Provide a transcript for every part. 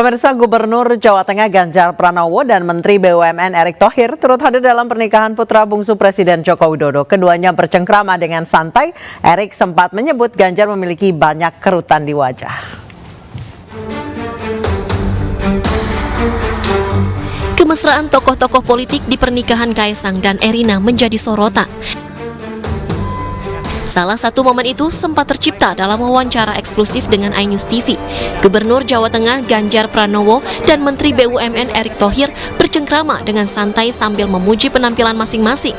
Pemirsa, Gubernur Jawa Tengah Ganjar Pranowo dan Menteri BUMN Erick Thohir turut hadir dalam pernikahan putra bungsu Presiden Joko Widodo. Keduanya bercengkrama dengan santai. Erick sempat menyebut Ganjar memiliki banyak kerutan di wajah. Kemesraan tokoh-tokoh politik di pernikahan Kaesang dan Erina menjadi sorotan. Salah satu momen itu sempat tercipta dalam wawancara eksklusif dengan iNews TV. Gubernur Jawa Tengah Ganjar Pranowo dan Menteri BUMN Erick Thohir bercengkrama dengan santai sambil memuji penampilan masing-masing.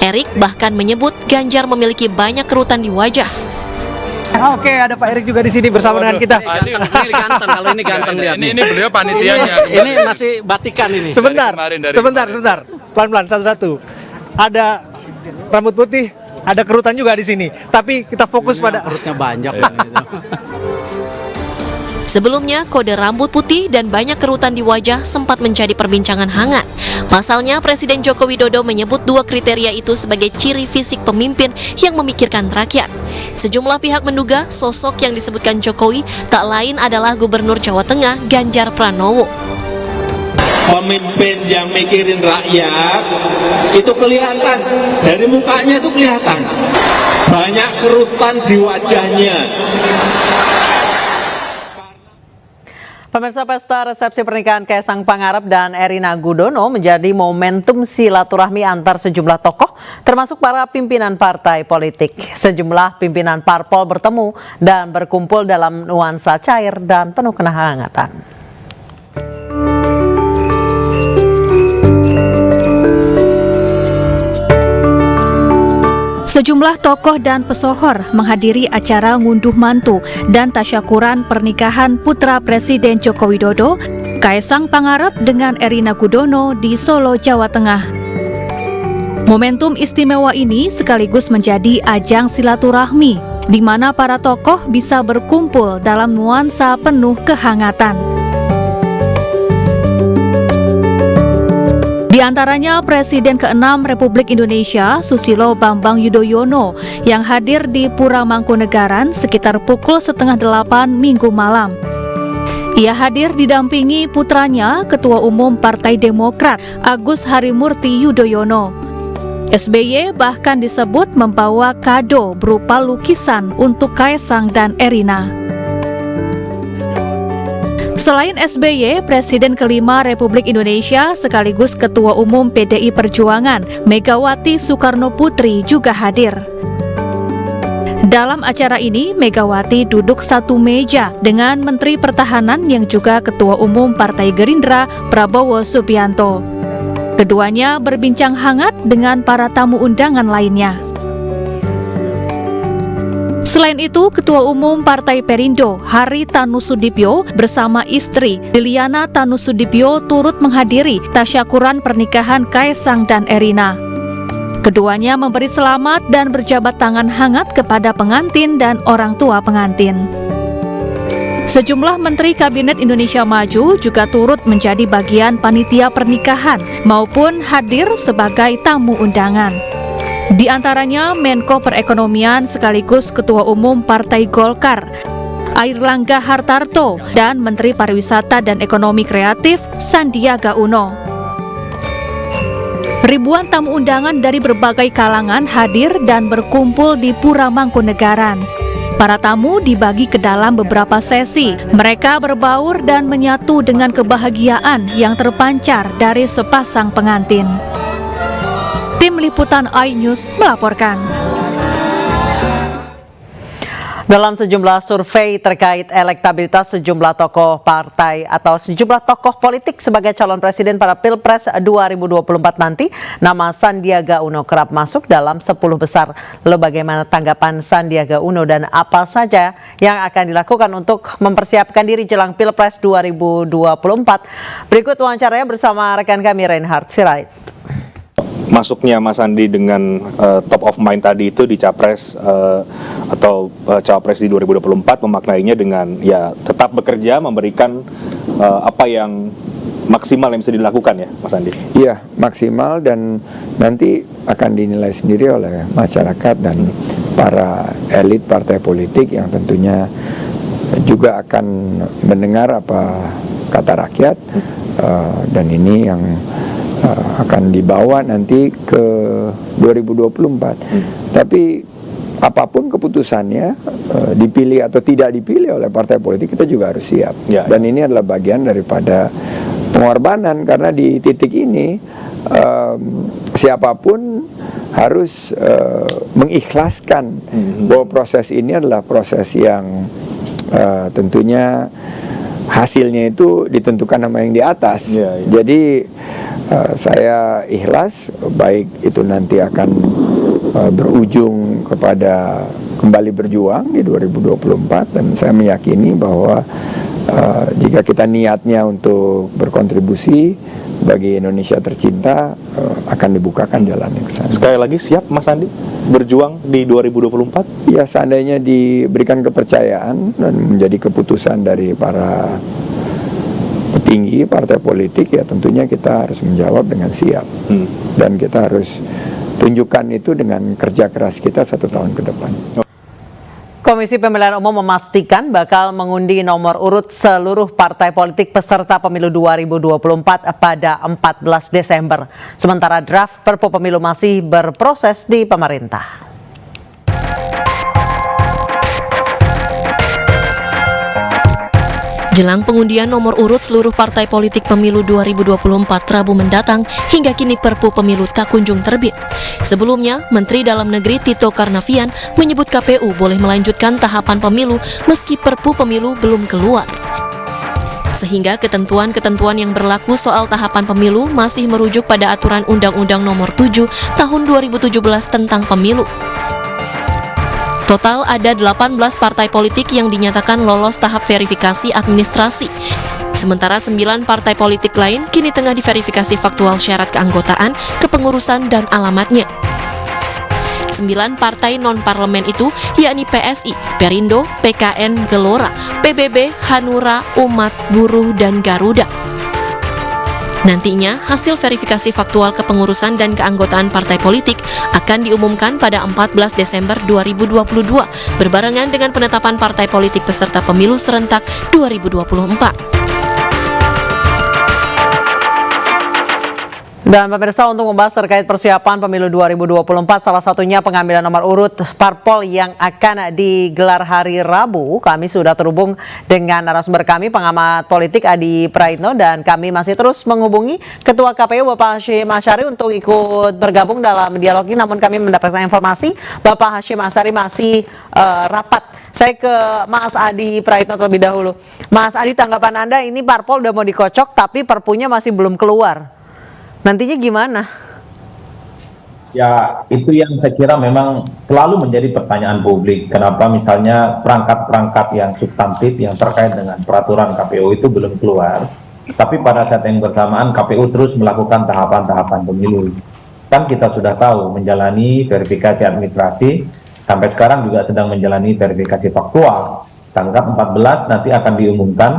Erick bahkan menyebut Ganjar memiliki banyak kerutan di wajah. Oke, ada Pak Erick juga di sini bersama dengan kita. Ini ganteng, kalau ini ganteng lihat. Ini beliau panitianya. Ini masih batikan ini. Sebentar. Pelan-pelan, satu-satu. Ada rambut putih, ada kerutan juga di sini. Tapi kita fokus pada perutnya banyak. Sebelumnya, kode rambut putih dan banyak kerutan di wajah sempat menjadi perbincangan hangat. Pasalnya, Presiden Joko Widodo menyebut dua kriteria itu sebagai ciri fisik pemimpin yang memikirkan rakyat. Sejumlah pihak menduga sosok yang disebutkan Jokowi tak lain adalah Gubernur Jawa Tengah Ganjar Pranowo. Pemimpin yang mikirin rakyat itu kelihatan, dari mukanya itu kelihatan. Banyak kerutan di wajahnya. Pemirsa, pesta resepsi pernikahan Kaesang Pangarep dan Erina Gudono menjadi momentum silaturahmi antar sejumlah tokoh, termasuk para pimpinan partai politik. Sejumlah pimpinan parpol bertemu dan berkumpul dalam nuansa cair dan penuh kehangatan. Sejumlah tokoh dan pesohor menghadiri acara ngunduh mantu dan tasyakuran pernikahan putra Presiden Joko Widodo, Kaesang Pangarep dengan Erina Gudono di Solo, Jawa Tengah. Momentum istimewa ini sekaligus menjadi ajang silaturahmi, di mana para tokoh bisa berkumpul dalam nuansa penuh kehangatan. Di antaranya Presiden ke-6 Republik Indonesia Susilo Bambang Yudhoyono yang hadir di Pura Mangkunegaran sekitar pukul 7:30 Minggu malam. Ia hadir didampingi putranya Ketua Umum Partai Demokrat Agus Harimurti Yudhoyono. SBY bahkan disebut membawa kado berupa lukisan untuk Kaesang dan Erina. Selain SBY, Presiden ke-5 Republik Indonesia sekaligus Ketua Umum PDI Perjuangan Megawati Soekarno Putri juga hadir. Dalam acara ini, Megawati duduk satu meja dengan Menteri Pertahanan yang juga Ketua Umum Partai Gerindra Prabowo Subianto. Keduanya berbincang hangat dengan para tamu undangan lainnya. Selain itu, Ketua Umum Partai Perindo, Hari Tanusudibyo bersama istri, Liliana Tanusudibyo turut menghadiri tasyakuran pernikahan Kaesang dan Erina. Keduanya memberi selamat dan berjabat tangan hangat kepada pengantin dan orang tua pengantin. Sejumlah Menteri Kabinet Indonesia Maju juga turut menjadi bagian panitia pernikahan maupun hadir sebagai tamu undangan. Di antaranya Menko Perekonomian sekaligus Ketua Umum Partai Golkar, Airlangga Hartarto, dan Menteri Pariwisata dan Ekonomi Kreatif Sandiaga Uno. Ribuan tamu undangan dari berbagai kalangan hadir dan berkumpul di Pura Mangkunegaran. Para tamu dibagi ke dalam beberapa sesi. Mereka berbaur dan menyatu dengan kebahagiaan yang terpancar dari sepasang pengantin. Tim Liputan iNews melaporkan. Dalam sejumlah survei terkait elektabilitas sejumlah tokoh partai atau sejumlah tokoh politik sebagai calon presiden pada Pilpres 2024 nanti, nama Sandiaga Uno kerap masuk dalam 10 besar. Lalu bagaimana tanggapan Sandiaga Uno dan apa saja yang akan dilakukan untuk mempersiapkan diri jelang Pilpres 2024? Berikut wawancaranya bersama rekan kami Reinhard Sirait. Masuknya Mas Sandi dengan top of mind tadi itu di Capres atau Cawapres di 2024 memaknainya dengan ya tetap bekerja memberikan apa yang maksimal yang bisa dilakukan ya Mas Sandi? Iya, maksimal dan nanti akan dinilai sendiri oleh masyarakat dan para elit partai politik yang tentunya juga akan mendengar apa kata rakyat, dan ini yang akan dibawa nanti ke 2024. Tapi apapun keputusannya, dipilih atau tidak dipilih oleh partai politik, kita juga harus siap. Dan ini adalah bagian daripada pengorbanan, karena di titik ini siapapun harus mengikhlaskan bahwa proses ini adalah proses yang tentunya hasilnya itu ditentukan sama yang di atas. Jadi saya ikhlas, baik itu nanti akan berujung kepada kembali berjuang di 2024, dan saya meyakini bahwa jika kita niatnya untuk berkontribusi bagi Indonesia tercinta, akan dibukakan jalannya ke sana. Sekali lagi, siap Mas Andi berjuang di 2024? Ya, seandainya diberikan kepercayaan dan menjadi keputusan dari para petinggi partai politik, ya tentunya kita harus menjawab dengan siap. Dan kita harus tunjukkan itu dengan kerja keras kita 1 tahun ke depan. Komisi Pemilihan Umum memastikan bakal mengundi nomor urut seluruh partai politik peserta pemilu 2024 pada 14 Desember. Sementara draft Perpu Pemilu masih berproses di pemerintah. Jelang pengundian nomor urut seluruh partai politik pemilu 2024 Rabu mendatang, hingga kini Perpu Pemilu tak kunjung terbit. Sebelumnya, Menteri Dalam Negeri Tito Karnavian menyebut KPU boleh melanjutkan tahapan pemilu meski Perpu Pemilu belum keluar. Sehingga ketentuan-ketentuan yang berlaku soal tahapan pemilu masih merujuk pada aturan Undang-Undang Nomor 7 Tahun 2017 tentang Pemilu. Total ada 18 partai politik yang dinyatakan lolos tahap verifikasi administrasi. Sementara 9 partai politik lain kini tengah diverifikasi faktual syarat keanggotaan, kepengurusan, dan alamatnya. 9 partai non-parlemen itu yakni PSI, Perindo, PKN, Gelora, PBB, Hanura, Umat, Buruh, dan Garuda. Nantinya, hasil verifikasi faktual kepengurusan dan keanggotaan partai politik akan diumumkan pada 14 Desember 2022, berbarengan dengan penetapan partai politik peserta pemilu serentak 2024. Dan pemirsa, untuk membahas terkait persiapan pemilu 2024, salah satunya pengambilan nomor urut parpol yang akan digelar hari Rabu, kami sudah terhubung dengan narasumber kami, pengamat politik Adi Praitno, dan kami masih terus menghubungi Ketua KPU Bapak Hashim Asyari untuk ikut bergabung dalam dialog ini, namun kami mendapatkan informasi Bapak Hashim Asyari masih rapat. Saya ke Mas Adi Praitno terlebih dahulu. Mas Adi, tanggapan Anda, ini parpol udah mau dikocok tapi perpunya masih belum keluar. Nantinya gimana? Ya, itu yang saya kira memang selalu menjadi pertanyaan publik. Kenapa misalnya perangkat-perangkat yang substantif yang terkait dengan peraturan KPU itu belum keluar, tapi pada saat yang bersamaan KPU terus melakukan tahapan-tahapan pemilu. Kan kita sudah tahu menjalani verifikasi administrasi, sampai sekarang juga sedang menjalani verifikasi faktual. Tanggal 14 nanti akan diumumkan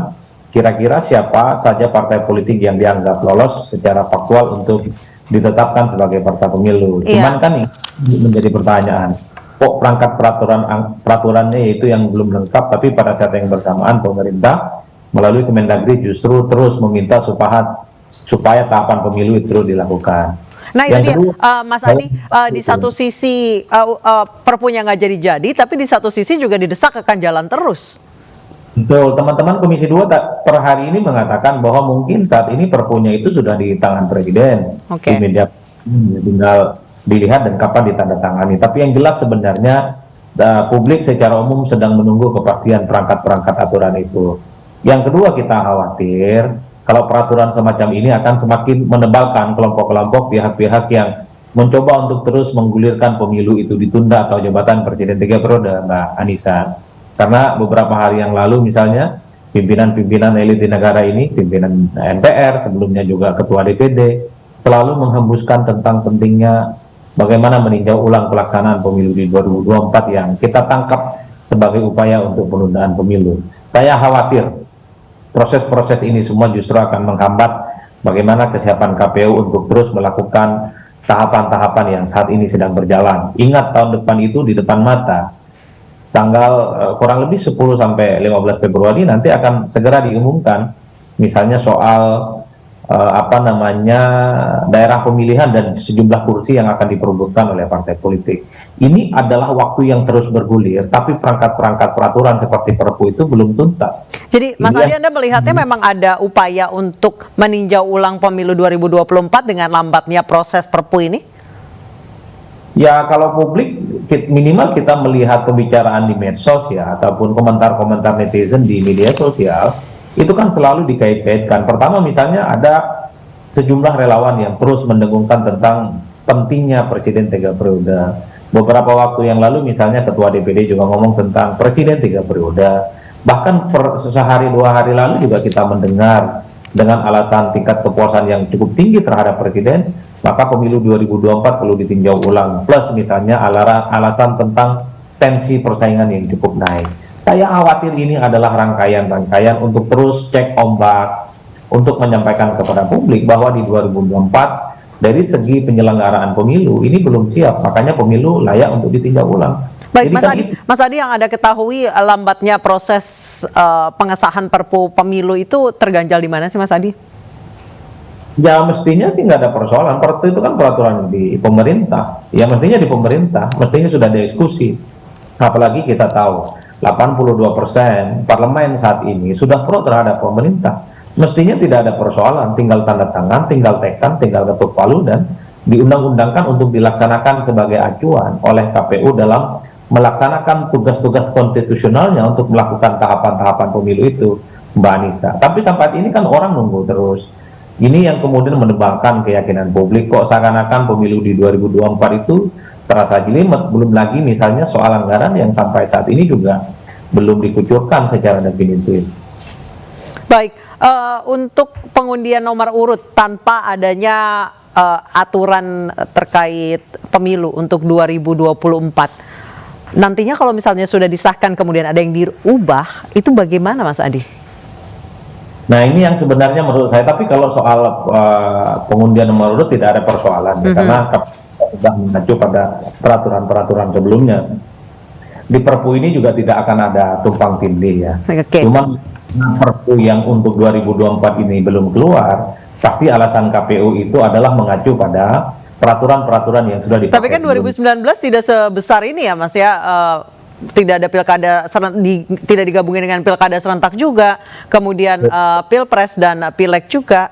kira-kira siapa saja partai politik yang dianggap lolos secara faktual untuk ditetapkan sebagai partai pemilu. Cuman kan ini menjadi pertanyaan, kok perangkat peraturannya itu yang belum lengkap, tapi pada saat yang bersamaan pemerintah melalui Kemendagri justru terus meminta supaya tahapan pemilu itu dilakukan. Nah itu dia, Mas Adi, di satu sisi perpunya nggak jadi-jadi, tapi di satu sisi juga didesak akan jalan terus. Betul, teman-teman Komisi 2 per hari ini mengatakan bahwa mungkin saat ini perpunya itu sudah di tangan Presiden. Di media tinggal dilihat dan kapan ditandatangani. Tapi yang jelas sebenarnya publik secara umum sedang menunggu kepastian perangkat-perangkat aturan itu. Yang kedua, kita khawatir kalau peraturan semacam ini akan semakin menebalkan kelompok-kelompok pihak-pihak yang mencoba untuk terus menggulirkan pemilu itu ditunda atau jabatan Presiden 3 periode, Mbak Anissa. Karena beberapa hari yang lalu misalnya pimpinan-pimpinan elit di negara ini, pimpinan MPR, sebelumnya juga Ketua DPD, selalu menghembuskan tentang pentingnya bagaimana meninjau ulang pelaksanaan pemilu di 2024 yang kita tangkap sebagai upaya untuk penundaan pemilu. Saya khawatir proses-proses ini semua justru akan menghambat bagaimana kesiapan KPU untuk terus melakukan tahapan-tahapan yang saat ini sedang berjalan. Ingat, tahun depan itu di depan mata. Tanggal kurang lebih 10 sampai 15 Februari nanti akan segera diumumkan misalnya soal daerah pemilihan dan sejumlah kursi yang akan diperebutkan oleh partai politik. Ini adalah waktu yang terus bergulir, tapi perangkat-perangkat peraturan seperti Perpu itu belum tuntas. Jadi Mas Adi, Anda melihatnya memang ada upaya untuk meninjau ulang pemilu 2024 dengan lambatnya proses Perpu ini? Ya, kalau publik minimal kita melihat pembicaraan di medsos ya, ataupun komentar-komentar netizen di media sosial, itu kan selalu dikait-kaitkan. Pertama misalnya ada sejumlah relawan yang terus mendengungkan tentang pentingnya presiden 3 periode. Beberapa waktu yang lalu misalnya ketua DPD juga ngomong tentang presiden 3 periode. Bahkan sehari 2 hari lalu juga kita mendengar dengan alasan tingkat kepuasan yang cukup tinggi terhadap presiden, maka pemilu 2024 perlu ditinjau ulang. Plus misalnya alasan tentang tensi persaingan yang cukup naik. Saya khawatir ini adalah rangkaian-rangkaian untuk terus cek ombak, untuk menyampaikan kepada publik bahwa di 2024 dari segi penyelenggaraan pemilu ini belum siap, makanya pemilu layak untuk ditinjau ulang. Baik, Jadi Mas Adi, yang Anda ketahui lambatnya proses pengesahan Perpu pemilu itu terganjal di mana sih Mas Adi? Ya mestinya sih nggak ada persoalan, Perpu itu kan peraturan di pemerintah, ya mestinya di pemerintah, mestinya sudah ada diskusi. Apalagi kita tahu 82% parlemen saat ini sudah pro terhadap pemerintah. Mestinya tidak ada persoalan, tinggal tanda tangan, tinggal tekan, tinggal ketuk palu dan diundang-undangkan untuk dilaksanakan sebagai acuan oleh KPU dalam melaksanakan tugas-tugas konstitusionalnya untuk melakukan tahapan-tahapan pemilu itu, Mbak Anissa. Tapi sampai ini kan orang nunggu terus. Ini yang kemudian menebangkan keyakinan publik, kok seakan-akan pemilu di 2024 itu terasa jelimet. Belum lagi misalnya soal anggaran yang sampai saat ini juga belum dikucurkan secara definitif. Baik, untuk pengundian nomor urut tanpa adanya aturan terkait pemilu untuk 2024, nantinya kalau misalnya sudah disahkan kemudian ada yang diubah, itu bagaimana Mas Adi? Nah ini yang sebenarnya menurut saya, tapi kalau soal pengundian nomor urut tidak ada persoalan, karena sudah mengacu pada peraturan-peraturan sebelumnya. Di Perpu ini juga tidak akan ada tumpang tindih ya. Cuman Perpu yang untuk 2024 ini belum keluar, pasti alasan KPU itu adalah mengacu pada peraturan-peraturan yang sudah dipakai. Tapi kan 2019 tidak sebesar ini ya Mas ya, tidak ada pilkada tidak digabungin dengan pilkada serentak juga, kemudian pilpres dan pileg juga.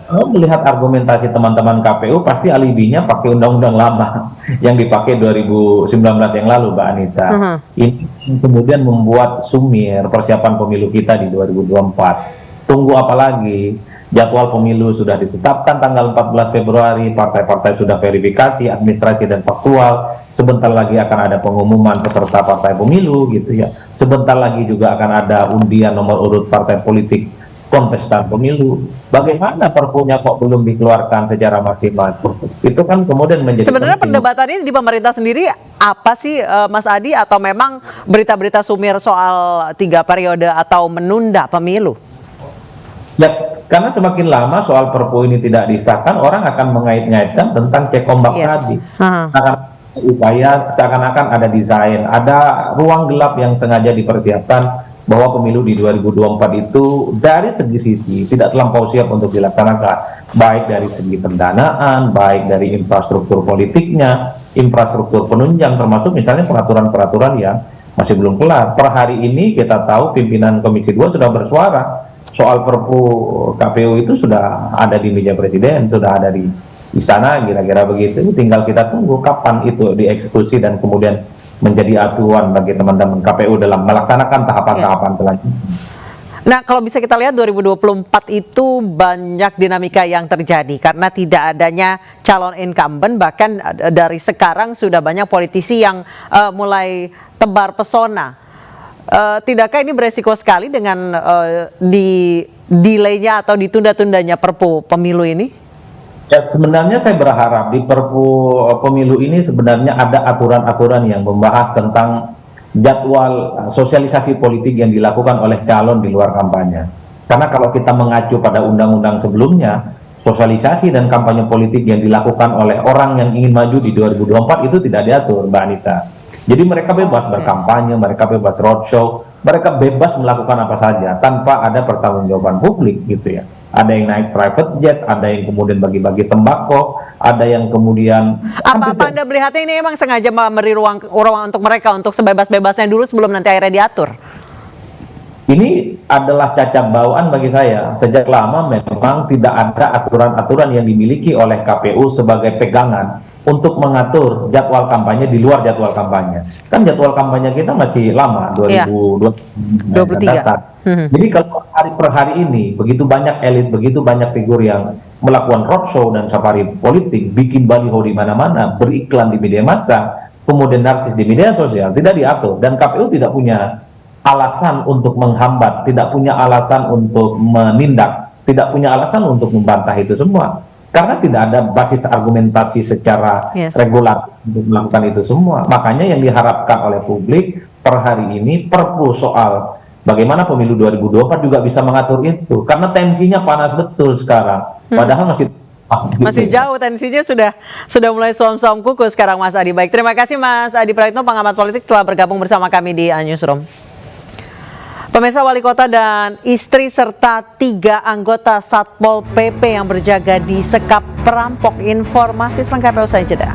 Kalau melihat argumentasi teman-teman KPU, pasti alibinya pakai undang-undang lama yang dipakai 2019 yang lalu, Mbak Anissa. Ini kemudian membuat sumir persiapan pemilu kita di 2024. Tunggu apa lagi? Jadwal pemilu sudah ditetapkan tanggal 14 Februari, partai-partai sudah verifikasi administrasi dan faktual. Sebentar lagi akan ada pengumuman peserta partai pemilu gitu ya. Sebentar lagi juga akan ada undian nomor urut partai politik kontestan pemilu. Bagaimana Perpunya kok belum dikeluarkan secara maksimal? Itu kan kemudian menjadi sebenarnya perdebatan ini di pemerintah sendiri apa sih Mas Adi, atau memang berita-berita sumir soal 3 periode atau menunda pemilu? Ya, karena semakin lama soal Perpu ini tidak disahkan, orang akan mengait-ngaitkan tentang cek ombak tadi. Upaya seakan-akan ada desain, ada ruang gelap yang sengaja dipersiapkan bahwa pemilu di 2024 itu dari segi sisi tidak terlampau siap untuk dilaksanakan, baik dari segi pendanaan, baik dari infrastruktur politiknya, infrastruktur penunjang, termasuk misalnya peraturan-peraturan yang masih belum kelar. Per hari ini kita tahu pimpinan Komisi 2 sudah bersuara soal Perpu KPU itu sudah ada di meja presiden, sudah ada di istana, kira-kira begitu. Tinggal kita tunggu kapan itu dieksekusi dan kemudian menjadi aturan bagi teman-teman KPU dalam melaksanakan tahapan-tahapan selanjutnya. Nah, kalau bisa kita lihat 2024 itu banyak dinamika yang terjadi karena tidak adanya calon incumbent, bahkan dari sekarang sudah banyak politisi yang mulai tebar pesona. Tidakkah ini beresiko sekali dengan di delay-nya atau ditunda-tundanya Perpu pemilu ini? Ya, sebenarnya saya berharap di Perpu pemilu ini sebenarnya ada aturan-aturan yang membahas tentang jadwal sosialisasi politik yang dilakukan oleh calon di luar kampanye. Karena kalau kita mengacu pada undang-undang sebelumnya, sosialisasi dan kampanye politik yang dilakukan oleh orang yang ingin maju di 2024 itu tidak diatur, Mbak Anissa. Jadi mereka bebas berkampanye, mereka bebas roadshow, mereka bebas melakukan apa saja tanpa ada pertanggungjawaban publik gitu ya. Ada yang naik private jet, ada yang kemudian bagi-bagi sembako, ada yang kemudian Apa Anda melihatnya ini emang sengaja memberi ruang untuk mereka untuk sebebas-bebasnya dulu sebelum nanti akhirnya diatur? Ini adalah cacat bawaan bagi saya. Sejak lama memang tidak ada aturan-aturan yang dimiliki oleh KPU sebagai pegangan untuk mengatur jadwal kampanye di luar jadwal kampanye. Kan jadwal kampanye kita masih lama, 2023. Jadi kalau hari per hari ini begitu banyak elit, begitu banyak figur yang melakukan roadshow dan safari politik, bikin baliho di mana-mana, beriklan di media massa, kemudian narsis di media sosial, tidak diatur, dan KPU tidak punya alasan untuk menghambat, tidak punya alasan untuk menindak, tidak punya alasan untuk membantah itu semua. Karena tidak ada basis argumentasi secara reguler untuk melakukan itu semua. Makanya yang diharapkan oleh publik per hari ini Perpu soal bagaimana pemilu 2024 juga bisa mengatur itu. Karena tensinya panas betul sekarang. Padahal masih jauh, tensinya sudah mulai suam-suam kuku sekarang, Mas Adi. Baik, terima kasih Mas Adi Praitno, pengamat politik, telah bergabung bersama kami di Newsroom. Pemirsa, wali kota dan istri serta 3 anggota Satpol PP yang berjaga di sekap perampok. Informasi selengkapnya usai jeda.